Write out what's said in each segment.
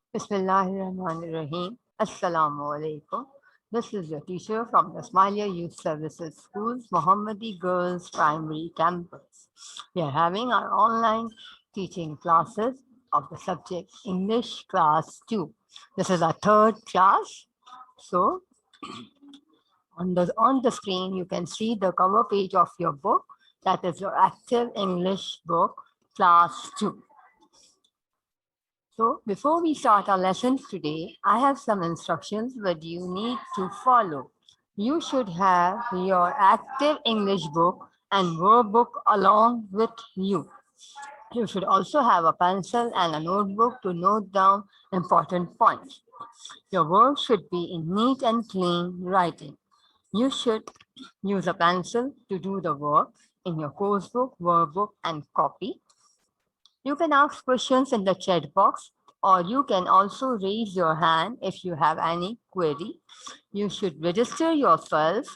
Bismillahirrahmanirrahim. Assalamu alaikum. This is your teacher from the Smilia Youth Services Schools, Mohammadi Girls Primary Campus. We are having our online teaching classes of the subject English Class 2. This is our third class. So on the screen, you can see the cover page of your book. That is your active English book, Class 2. So before we start our lessons today, I have some instructions that you need to follow. You should have your active English book and workbook along with you. You should also have a pencil and a notebook to note down important points. Your work should be in neat and clean writing. You should use a pencil to do the work in your course book, workbook, and copy. You can ask questions in the chat box, or you can also raise your hand if you have any query. You should register yourself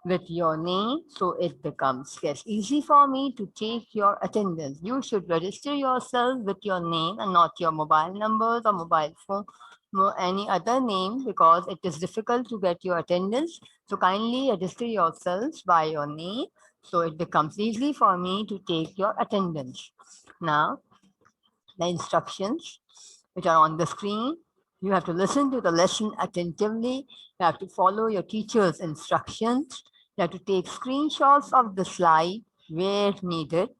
with your name so it becomes easy for me to take your attendance. You should register yourself with your name and not your mobile numbers or mobile phone or any other name because it is difficult to get your attendance. So kindly register yourselves by your name so it becomes easy for me to take your attendance. Now, the instructions which are on the screen. You have to listen to the lesson attentively. You have to follow your teacher's instructions. You have to take screenshots of the slide where needed.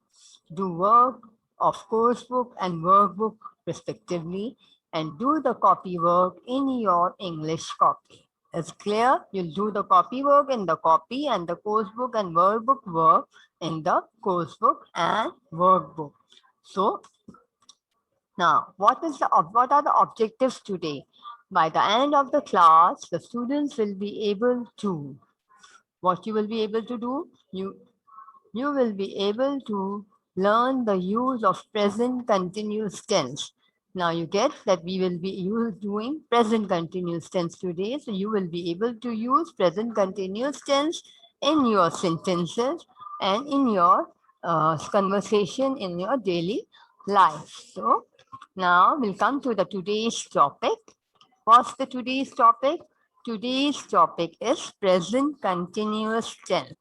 Do work of coursebook and workbook respectively, and do the copy work in your English copy. It's clear? You'll do the copy work in the copy and the coursebook and workbook work in the coursebook and workbook. So now, what are the objectives today? By the end of the class, the students will be able to, what you will be able to do? You will be able to learn the use of present continuous tense. Now you get that we will be doing present continuous tense today. So you will be able to use present continuous tense in your sentences and in your conversation in your daily life. So now we'll come to the today's topic. What's the today's topic? Today's topic is present continuous tense.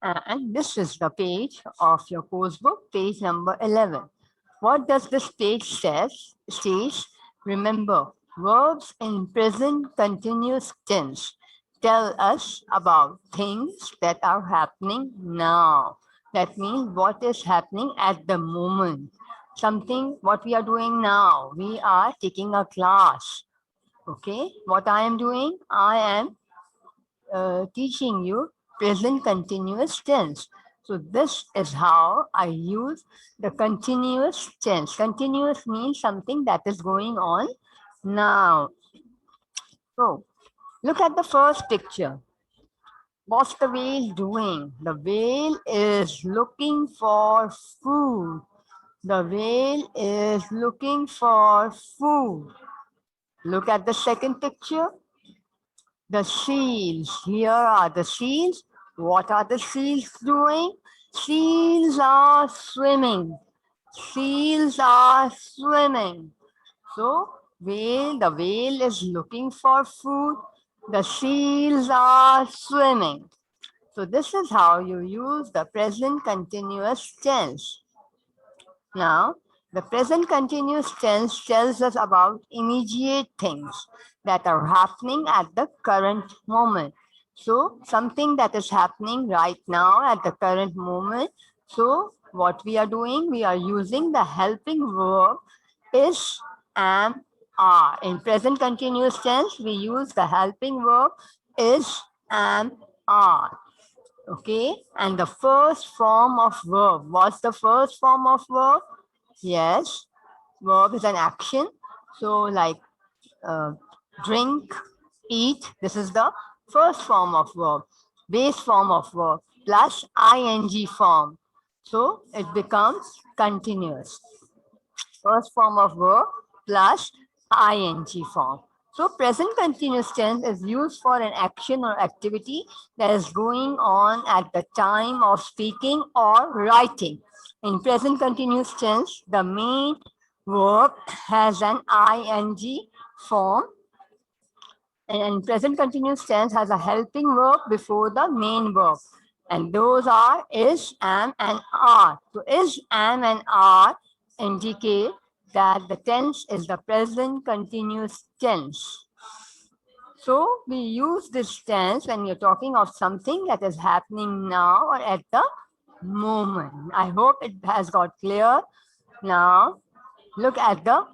And this is the page of your course book, page number 11. What does this page says? Remember, verbs in present continuous tense tell us about things that are happening now. That means what is happening at the moment. Something, what we are doing now. We are taking a class. Okay, what I am doing? I am teaching you present continuous tense. So this is how I use the continuous tense. Continuous means something that is going on now. So look at the first picture. What's the whale doing? The whale is looking for food. The whale is looking for food. Look at the second picture. The seals. Here are the seals. What are the seals doing? Seals are swimming. Seals are swimming. So the whale is looking for food. The seals are swimming. So this is how you use the present continuous tense. Now, the present continuous tense tells us about immediate things that are happening at the current moment. So, something that is happening right now at the current moment. So, what we are doing, we are using the helping verb is, am, are. In present continuous tense, we use the helping verb is, am, are. Okay, and the first form of verb. What's the first form of verb? Yes, verb is an action. So like uh, drink, eat, this is the first form of verb. Base form of verb plus ing form. So it becomes continuous. First form of verb plus ing form. So present continuous tense is used for an action or activity that is going on at the time of speaking or writing. In present continuous tense, the main verb has an ing form, and present continuous tense has a helping verb before the main verb. And those are is, am, and are. So is, am, and are indicate that the tense is the present continuous tense. So we use this tense when you're talking of something that is happening now or at the moment. I hope it has got clear. Now look at the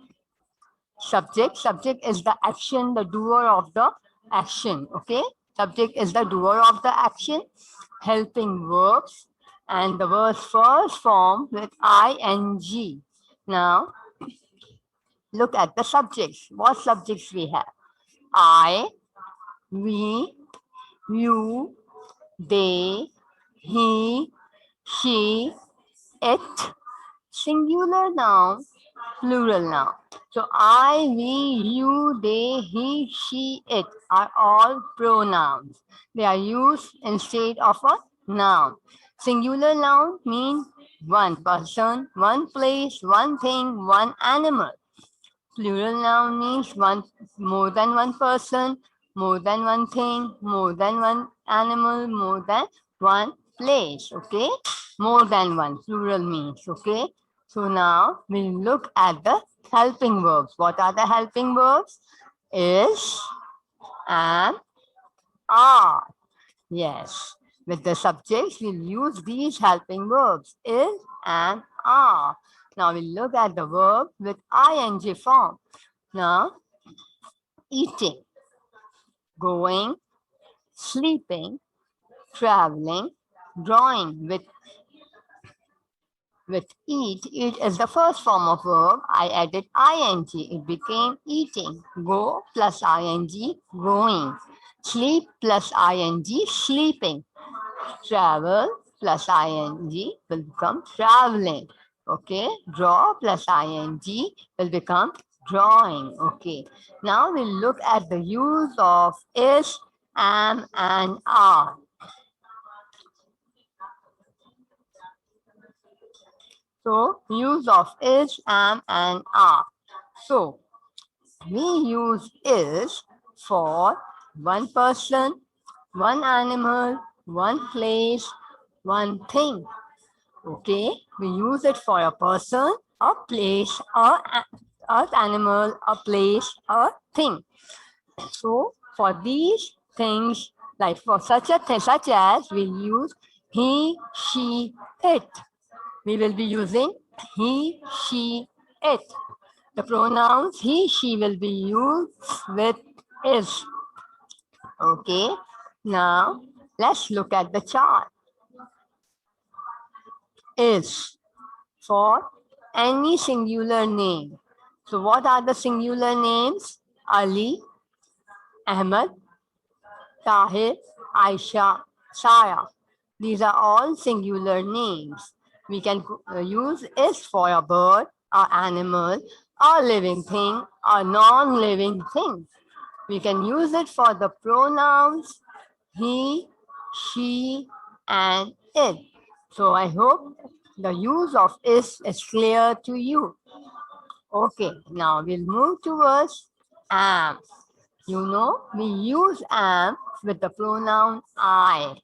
subject. Subject is the action, the doer of the action. Okay. Subject is the doer of the action. Helping verbs. And the verbs first form with ing. Now look at the subjects. What subjects we have? I, we, you, they, he, she, it, singular noun, plural noun. So I, we, you, they, he, she, it are all pronouns. They are used instead of a noun. Singular noun means one person, one place, one thing, one animal. Plural noun means more than one person, more than one thing, more than one animal, more than one place. Okay, more than one. Plural means. Okay. So now we look at the helping verbs. What are the helping verbs? Is, and, are. Yes. With the subjects, we'll use these helping verbs. Is and are. Now we look at the verb with ing form. Now, eating, going, sleeping, traveling, drawing. With eat, eat is the first form of verb. I added ing. It became eating. Go plus ing, going. Sleep plus ing, sleeping. Travel plus ing will become traveling. Okay. Draw plus ing will become drawing. Okay. Now we'll look at the use of is, am, and are. So use of is, am, and are. So we use is for one person, one animal, one place, one thing. Okay, we use it for a person, a place, a animal, a place, a thing. So for these things, like for such as we use he, she, it. We will be using he, she, it. The pronouns he, she will be used with is. Okay, now let's look at the chart. Is for any singular name. So what are the singular names? Ali, Ahmed, Tahir, Aisha, Saya. These are all singular names. We can use is for a bird, an animal, a living thing, a non-living thing. We can use it for the pronouns he, she, and it. So I hope the use of is clear to you. Okay, now we'll move towards am. You know, we use am with the pronoun I.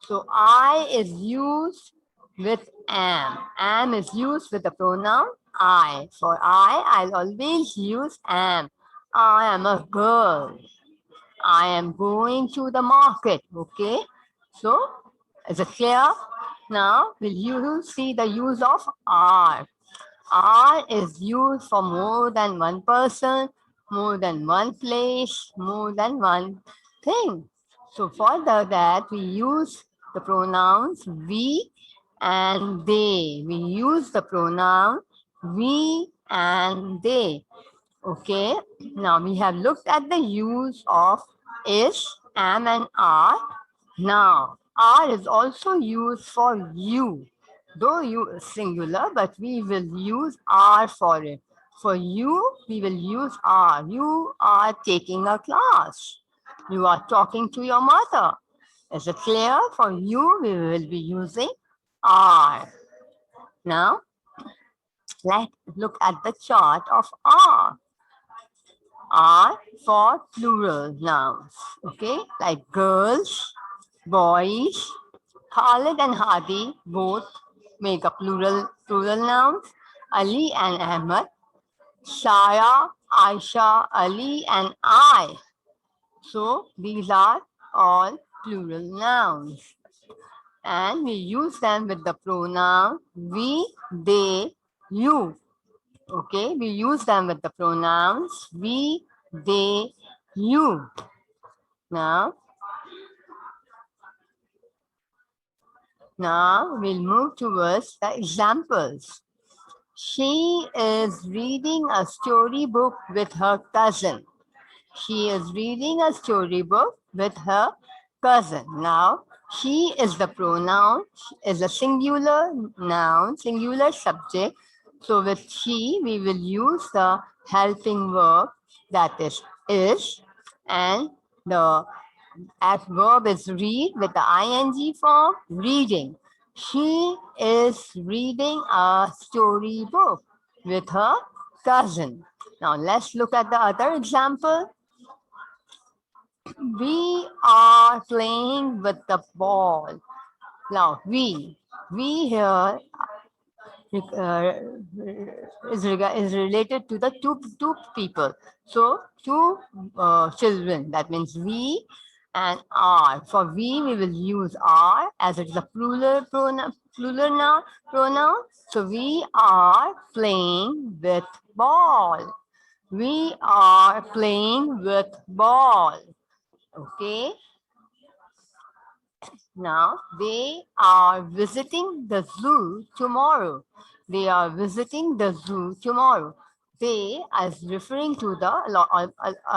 So I is used with am. Am is used with the pronoun I. For I'll always use am. I am a girl. I am going to the market. Okay. So is it clear? Now will you see the use of are? Are is used for more than one person, more than one place, more than one thing. So for that we use the pronouns we and they. We use the pronoun we and they. Okay, now we have looked at the use of is, am, and are. Now, are is also used for you. Though you is singular, but we will use are for it. For you, we will use are. You are taking a class. You are talking to your mother. Is it clear? For you, we will be using are. Now, Let's look at the chart of R. R for plural nouns, okay, like girls, boys. Khalid and Hadi both make a plural nouns. Ali and Ahmed, Shaya, Aisha, Ali, and I. So these are all plural nouns. And we use them with the pronoun we, they, you. Okay, we use them with the pronouns we, they, you. Now we'll move towards the examples. She is reading a storybook with her cousin. She is reading a storybook with her cousin. Now, she is the pronoun, is a singular noun, singular subject. So with she, we will use the helping verb, that is, and the adverb is read with the ing form, reading. She is reading a storybook with her cousin. Now let's look at the other example. We are playing with the ball. Now we here is related to the two people. So two children. That means we and are. For we will use are as it is a plural pronoun. So we are playing with ball. We are playing with ball. Okay. Now they are visiting the zoo tomorrow. They are visiting the zoo tomorrow. They is referring to the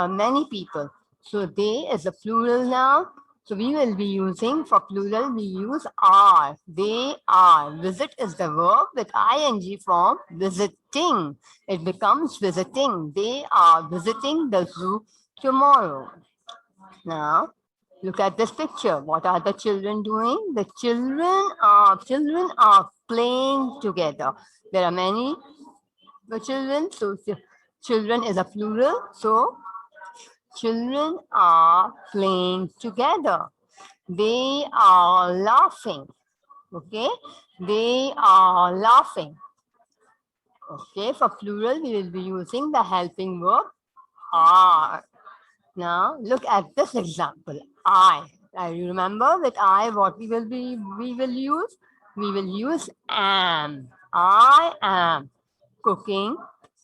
many people. So they is a plural noun. So we will be using for plural, we use are. They are. Visit is the verb with ing form, visiting. It becomes visiting. They are visiting the zoo tomorrow. Now, look at this picture. What are the children doing? The children are playing together. There are many children. So children is a plural. So children are playing together. They are laughing. Okay. They are laughing. Okay. For plural, we will be using the helping verb are. Now look at this example. I. You remember with I what we will use? We will use am. I am cooking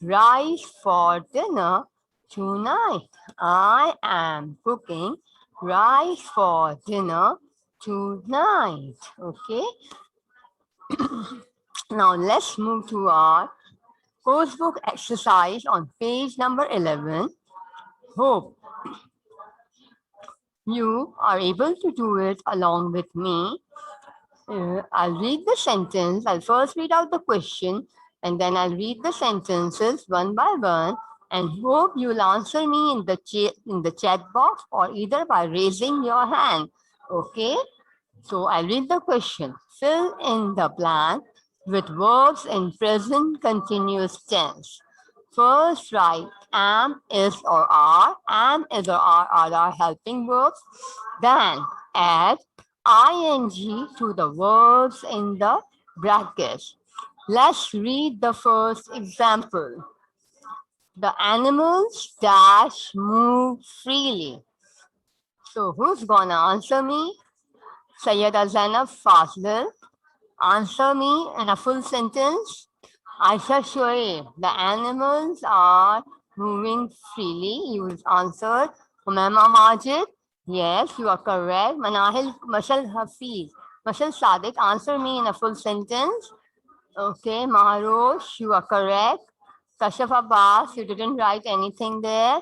rice for dinner tonight. I am cooking rice for dinner tonight. Okay. Now let's move to our course book exercise on page number 11. Hope you are able to do it along with me. I'll read the sentence. I'll first read out the question and then I'll read the sentences one by one and hope you'll answer me in the chat box or either by raising your hand. Okay? So I'll read the question. Fill in the blank with verbs in present continuous tense. First, write am, is, or are. Am, is, or are our helping verbs. Then add ing to the verbs in the brackets. Let's read the first example. The animals dash move freely. So who's gonna answer me? Sayyida Zainab Fazlil. Answer me in a full sentence. Aisha Shoaib, the animals are moving freely. You answered. Umaima Majid, yes, you are correct. Manahil Mashal Hafiz, Mashal Sadiq, answer me in a full sentence. Okay, Maharosh, you are correct. Kashaf Abbas, you didn't write anything there.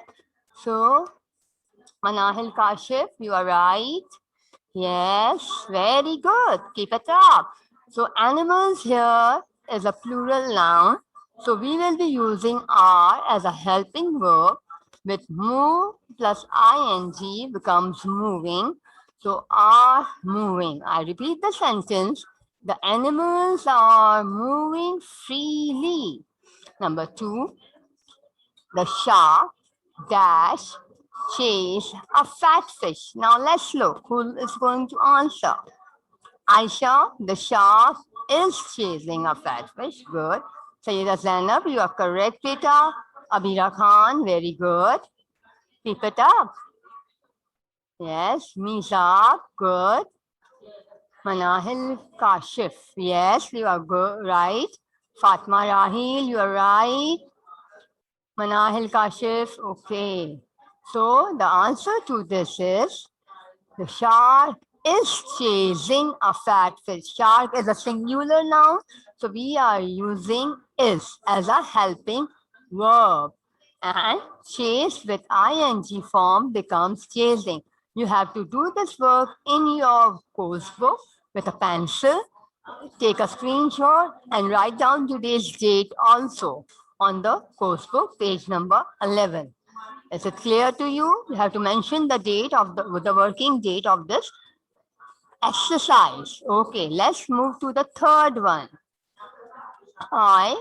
So, Manahil Kashif, you are right. Yes, very good. Keep it up. So animals here is a plural noun. So we will be using are as a helping verb with move plus ing becomes moving. So are moving. I repeat the sentence. The animals are moving freely. Number 2, the shark dash chase a fat fish. Now let's look who is going to answer. Aisha, the shark is chasing a fat fish. Good. Sayyida Zainab, you are correct, beta. Abira Khan, very good. Keep it up. Yes, Mizab, good. Manahil Kashif, yes, you are good, right. Fatma Rahil, you are right. Manahil Kashif, okay. So the answer to this is the shark is chasing a fat fish. Shark is a singular noun, so we are using is as a helping verb. And chase with ing form becomes chasing. You have to do this work in your course book with a pencil. Take a screenshot and write down today's date also on the course book, page number 11. Is it clear to you? You have to mention the date of the working date of this exercise. Okay, let's move to the third one. I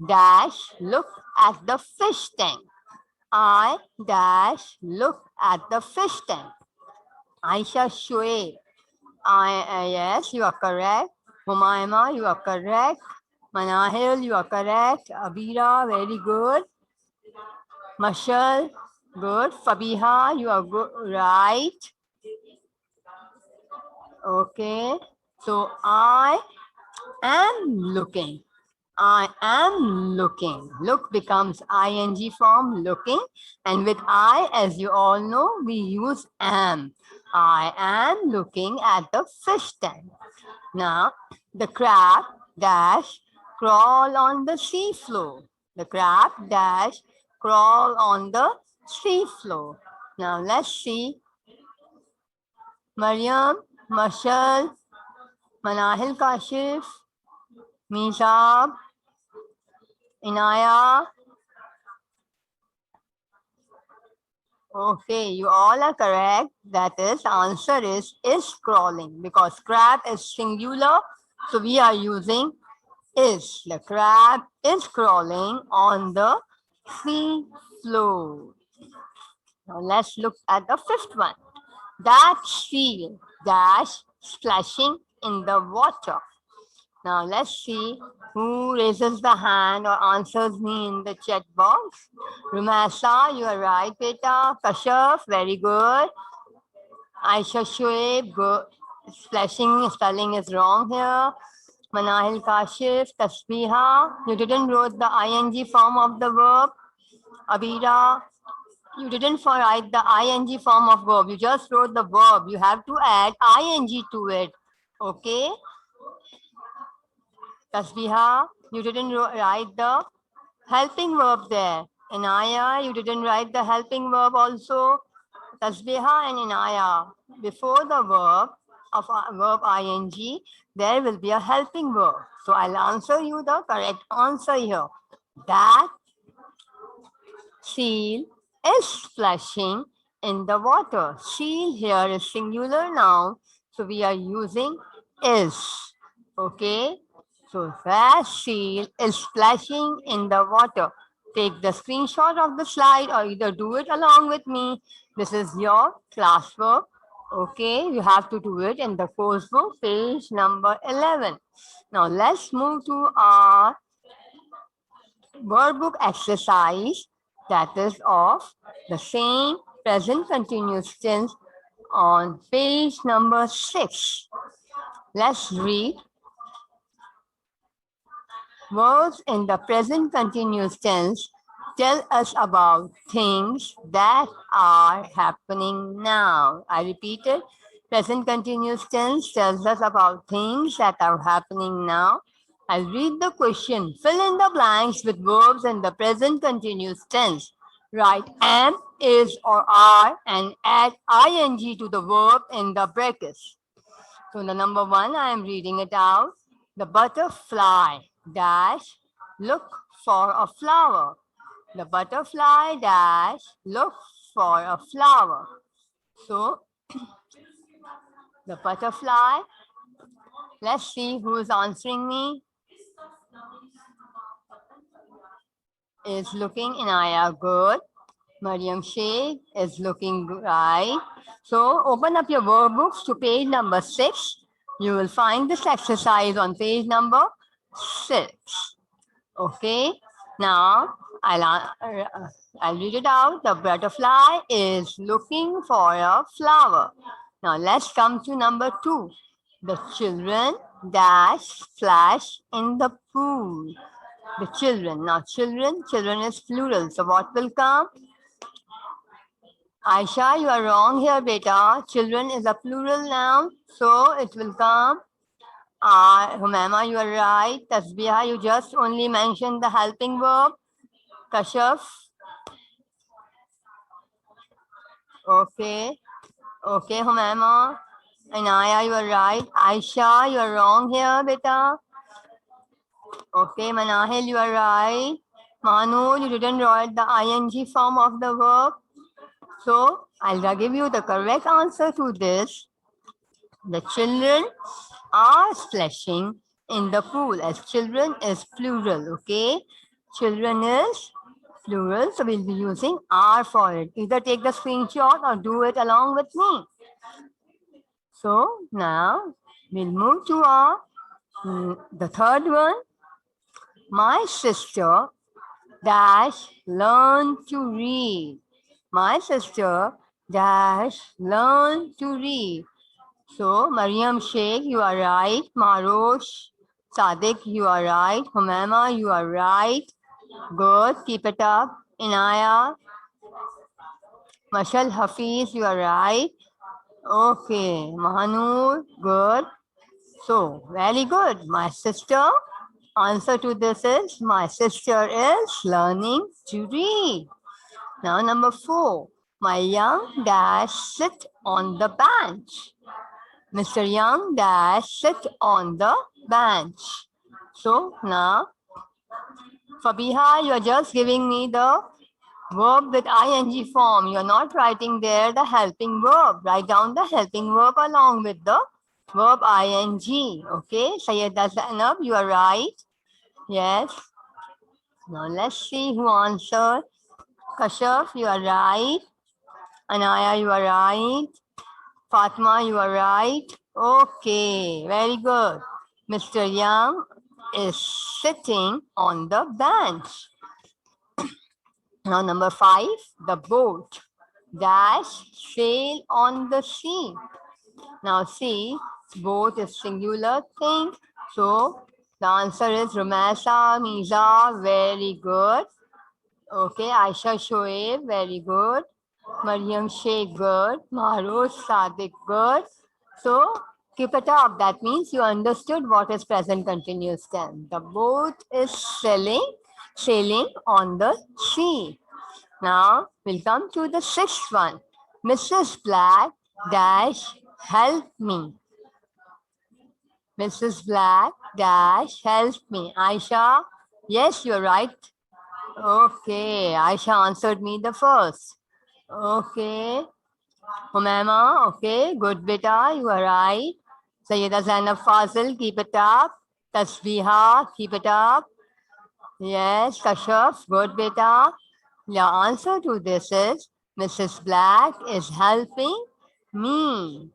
dash look at the fish tank. I dash look at the fish tank. Aisha Shoaib. Yes, you are correct. Humaima, you are correct. Manahil, you are correct. Abira, very good. Mashal, good. Fabiha, you are good, right. Okay, so I am looking. I am looking. Look becomes ing form, looking. And with I, as you all know, we use am. I am looking at the fish tank. Now, the crab dash crawl on the seafloor. The crab dash crawl on the seafloor. Now, let's see. Mariam, Mashal, Manahil Kashif, Mizab, Inaya. Okay, you all are correct. That is, answer is crawling because crab is singular. So we are using is. The crab is crawling on the sea floor. Now let's look at the fifth one. That seal dash splashing in the water. Now let's see who raises the hand or answers me in the chat box. Rumasa, you are right, beta. Kashaf, very good. Aisha Shoaib, good. Splashing spelling is wrong here. Manahil Kashif, Tasbiha, you didn't wrote the ing form of the verb. Abira, you didn't write the ing form of verb. You just wrote the verb. You have to add ing to it. Okay. Tasbiha, you didn't write the helping verb there. Inaya, you didn't write the helping verb also. Tasbiha and Inaya, before the verb of verb ing, there will be a helping verb. So I'll answer you the correct answer here. That seal is splashing in the water. Seal here is singular noun, so we are using is. Okay, so that seal is splashing in the water. Take the screenshot of the slide or either do it along with me. This is your classwork. Okay, you have to do it in the course book, page number 11. Now let's move to our workbook exercise that is of the same present continuous tense on page number 6. Let's read. Verbs in the present continuous tense tell us about things that are happening now. I repeat it. Present continuous tense tells us about things that are happening now. I'll read the question. Fill in the blanks with verbs in the present continuous tense. Write am, is, or are and add ing to the verb in the brackets. So the number 1, I am reading it out. The butterfly dash look for a flower. The butterfly dash look for a flower. So the butterfly, let's see who is answering me. is looking Inaya good. Mariam Sheikh is looking right. So open up your workbooks to page number 6. You will find this exercise on page number 6. Okay. Now I'll read it out. The butterfly is looking for a flower. Now let's come to number 2. The children dash splash in the pool. The children. Now children is plural. So what will come? Aisha, you are wrong here, beta. Children is a plural noun. So it will come. Humama, you are right. Tasbiha, you just only mentioned the helping verb. Kashaf. Okay. Okay, Humama. Inaya, you are right. Aisha, you are wrong here, beta. Okay, Manahil, you are right. Manu, you didn't write the ing form of the verb. So I'll give you the correct answer to this. The children are splashing in the pool, as children is plural, okay? Children is plural, so we'll be using are for it. Either take the screenshot or do it along with me. So now we'll move to the third one. My sister dash learn to read. My sister dash learn to read. So, Mariam Sheikh, you are right. Marosh, Sadiq, you are right. Humama, you are right. Good, keep it up. Inaya, Mashal Hafiz, you are right. Okay, Mahanur, good. So, very good. My sister, answer to this is, my sister is learning to read. Now, number 4, my young dash sit on the bench. Mr. Young dash sit on the bench. So now, Fabiha, you are just giving me the verb with ing form. You are not writing there the helping verb. Write down the helping verb along with the verb ing. Okay, Sayyida Zainab, you are right. Yes. Now let's see who answered. Kashaf, you are right. Anaya, you are right. Fatma, you are right. Okay, very good. Mr. Young is sitting on the bench. Now, number 5, the boat dash sail on the sea. Now, see, boat is singular thing. So, the answer is Ramasa, Miza, very good. Okay, Aisha Shoaib, very good. Mariam Sheikh, good. Mahruz Sadiq, good. So keep it up. That means you understood what is present continuous tense. The boat is sailing on the sea. Now we'll come to the 6th one. Mrs. Black dash help me. Mrs. Black dash help me. Aisha, yes, you're right. Okay, Aisha answered me the first. Okay. Humama, okay, good beta, you are right. Sayyida Zainab Fazil, keep it up. Tasbiha, keep it up. Yes, Kashaf, good beta. The answer to this is Mrs. Black is helping me.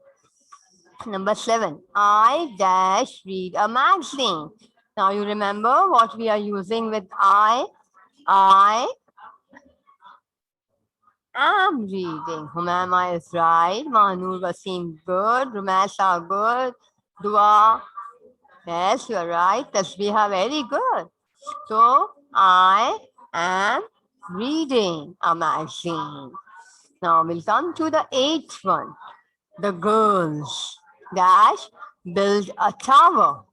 Number 7, I dash read a magazine. Now you remember what we are using with I am reading. Humama is right. Mahnur Wasim good. Rumasa good. Dua. Yes, you are right. Tasbiha very good. So I am reading a magazine. Now we'll come to the 8th one. The girls dash build a tower.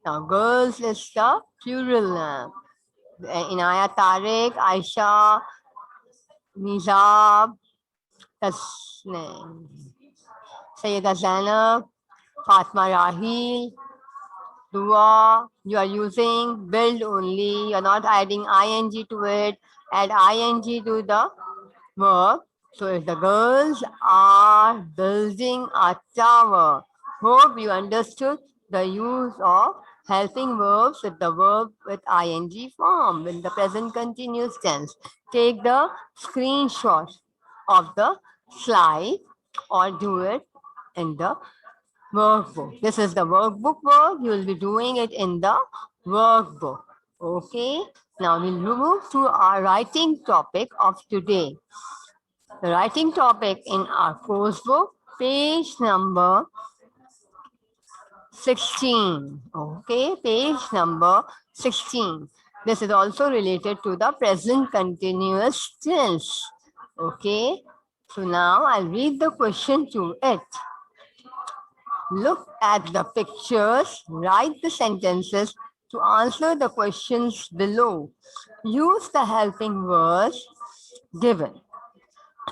Now girls is the plural noun. Inaya Tariq, Aisha, Nizab, Sayyida Zainab, Fatma Rahil, Dua, you are using build only, you're not adding ing to it, add ing to the verb. So if the girls are building a tower, hope you understood the use of helping verbs with the verb with ing form in the present continuous tense. Take the screenshot of the slide or do it in the workbook. This is the workbook work. You will be doing it in the workbook. Okay. Now we'll move to our writing topic of today. The writing topic in our course book, page number 16. Okay, page number 16. This is also related to the present continuous tense. Okay, so now I'll read the question to it. Look at the pictures, write the sentences to answer the questions below. Use the helping words given.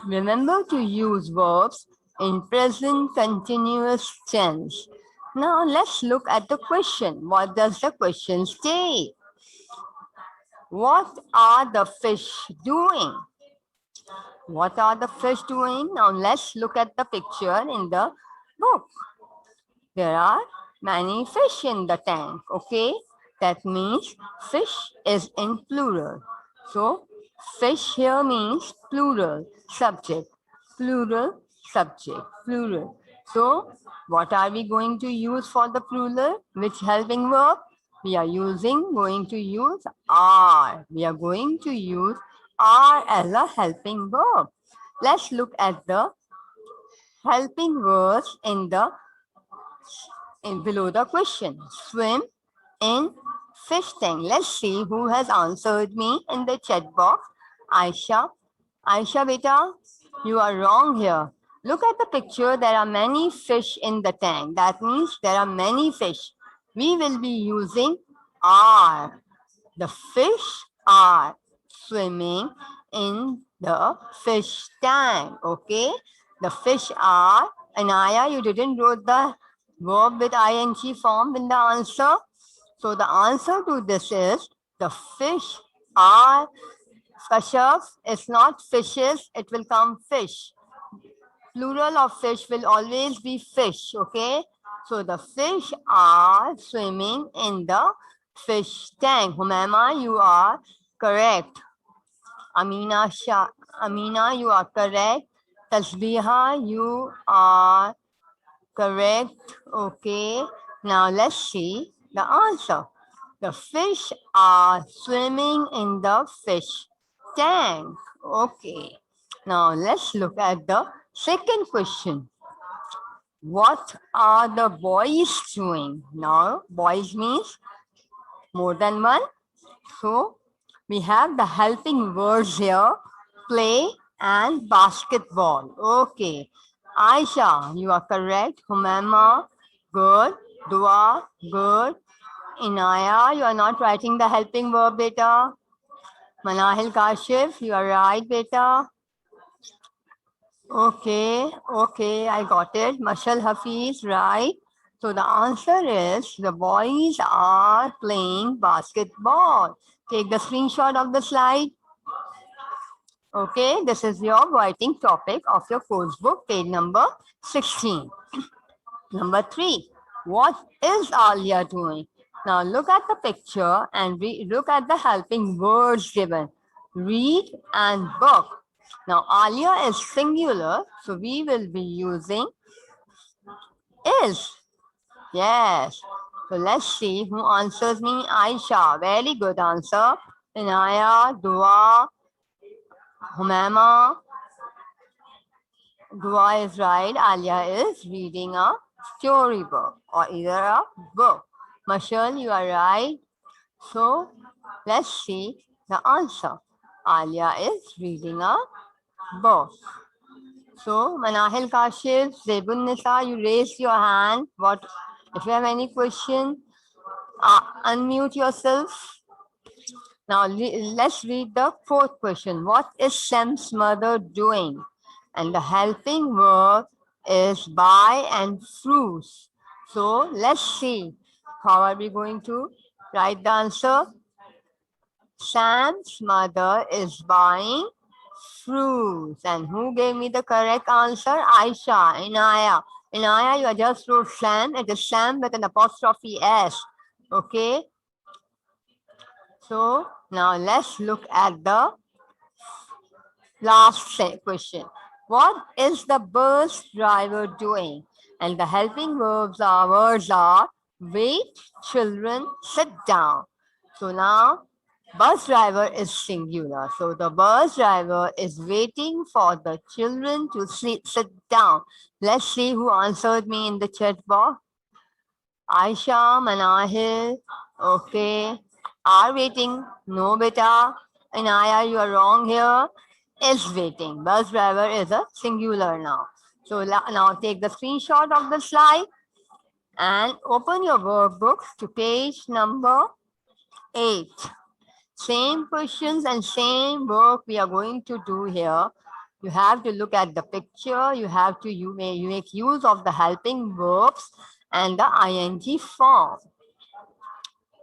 Remember to use verbs in present continuous tense. Now let's look at the question. What does the question say? What are the fish doing? What are the fish doing? Now let's look at the picture in the book. There are many fish in the tank, okay? That means fish is in plural. So fish here means plural, subject, plural, subject, plural. So what are we going to use for the plural? Which helping verb? We are going to use are. We are going to use are as a helping verb. Let's look at the helping verbs in below the question. Swim in fish tank. Let's see who has answered me in the chat box. Aisha. Aisha beta, you are wrong here. Look at the picture. There are many fish in the tank. That means there are many fish. We will be using are. The fish are swimming in the fish tank. Okay. The fish are. Anaya, you didn't wrote the verb with ing form in the answer. So the answer to this is the fish are. Kashyap, it's not fishes, it will come fish. Plural of fish will always be fish, okay? So the fish are swimming in the fish tank. Humaima, you are correct. Amina, you are correct. Tasbiha, you are correct. Okay. Now let's see the answer. The fish are swimming in the fish tank. Okay. Now let's look at the second question. What are the boys doing? Now, boys means more than one. So we have the helping words here, play and basketball. Okay. Aisha, you are correct. Humama, good. Dua, good. Inaya, you are not writing the helping verb, beta. Manahil Kashif, you are right, beta. Okay, I got it. Mashal Hafiz, right. So the answer is the boys are playing basketball. Take the screenshot of the slide. Okay, this is your writing topic of your course book, page number 16. Number 3, what is Alia doing? Now look at the picture and look at the helping words given. Read and book. Now Alia is singular, so we will be using is. Yes. So let's see who answers me. Aisha, very good answer. Inaya, Dua, Humama. Dua is right. Alia is reading a storybook or either a book. Mashal, you are right. So let's see the answer. Alia is reading a book. So Manahil Kashif, Zebun Nisa, you raised your hand. What if you have any question? Unmute yourself. Now let's read the fourth question. What is Sam's mother doing? And the helping verb is buy and fruits. So let's see. How are we going to write the answer? Sam's mother is buying fruits. And who gave me the correct answer? Aisha, Inaya. Inaya, you just wrote Sam. It is Sam with an apostrophe S. Okay. So now let's look at the last question. What is the bus driver doing? And the helping words are wait, children, sit down. So now bus driver is singular. So the bus driver is waiting for the children to sit down. Let's see who answered me in the chat box. Aisha, Manahil, okay. Are waiting? No, beta. Inaya, you are wrong here. Is waiting. Bus driver is a singular now. So now take the screenshot of the slide and open your workbooks to page number 8. Same questions and same work we are going to do here. You have to look at the picture. You have to make use of the helping verbs and the ing form.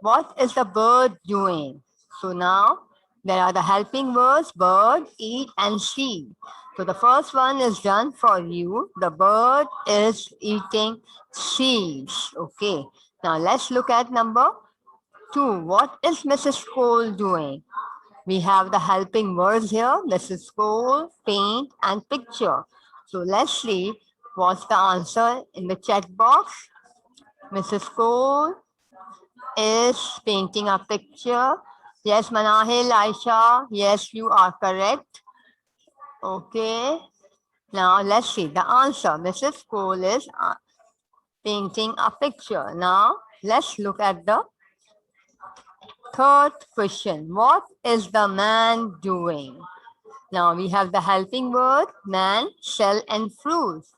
What is the bird doing? So now there are the helping words bird, eat, and see. So the first one is done for you. The bird is eating seeds. Okay. Now let's look at number 2. What is Mrs. Cole doing? We have the helping words here. Mrs. Cole, paint, and picture. So let's see what's the answer in the chat box. Mrs. Cole is painting a picture. Yes, Manahil, Aisha. Yes, you are correct. Okay. Now let's see the answer. Mrs. Cole is painting a picture. Now let's look at the third question. What is the man doing? Now we have the helping word man, sell, and fruits.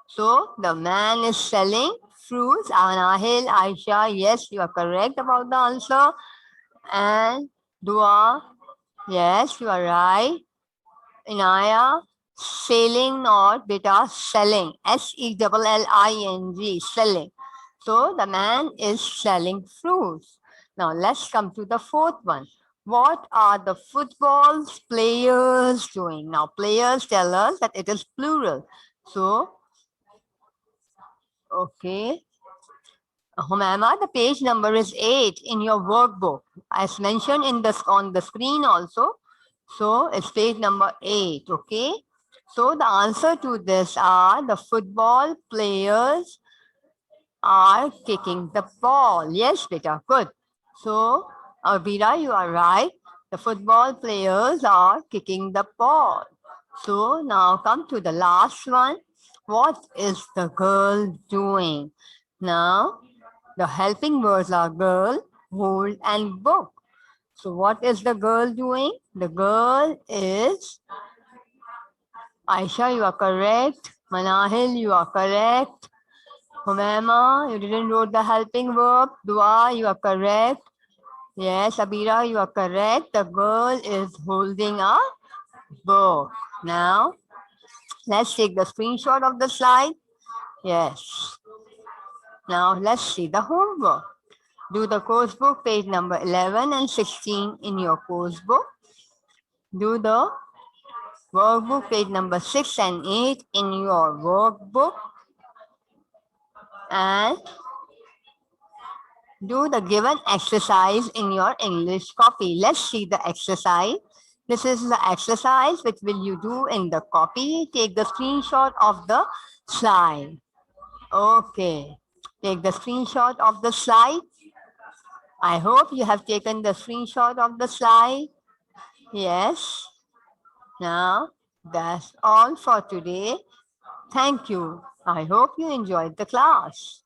So the man is selling fruits. Anahil, Aisha, yes, you are correct about the answer. And Dua, yes, you are right. Inaya, selling, not beta, selling. SELLING, selling. So the man is selling fruits. Now let's come to the fourth one. What are the football players doing? Now players tell us that it is plural. So, okay. Humama, the page number is 8 in your workbook. As mentioned on the screen also. So it's page number 8, okay? So the answer to this are the football players are kicking the ball. Yes, beta, good. So, Avira, you are right. The football players are kicking the ball. So now come to the last one. What is the girl doing? Now, the helping words are girl, hold, and book. So what is the girl doing? The girl is, Aisha, you are correct. Manahil, you are correct. Humema, you didn't wrote the helping verb. Dua, you are correct. Yes, Abira, you are correct. The girl is holding a book. Now, let's take the screenshot of the slide. Yes. Now, let's see the homework. Do the course book, page number 11 and 16 in your course book. Do the workbook, page number 6 and 8 in your workbook. And do the given exercise in your English copy. Let's see the exercise. This is the exercise which will you do in the copy. Take the screenshot of the slide. Okay. Take the screenshot of the slide. I hope you have taken the screenshot of the slide. Yes. Now, that's all for today. Thank you. I hope you enjoyed the class.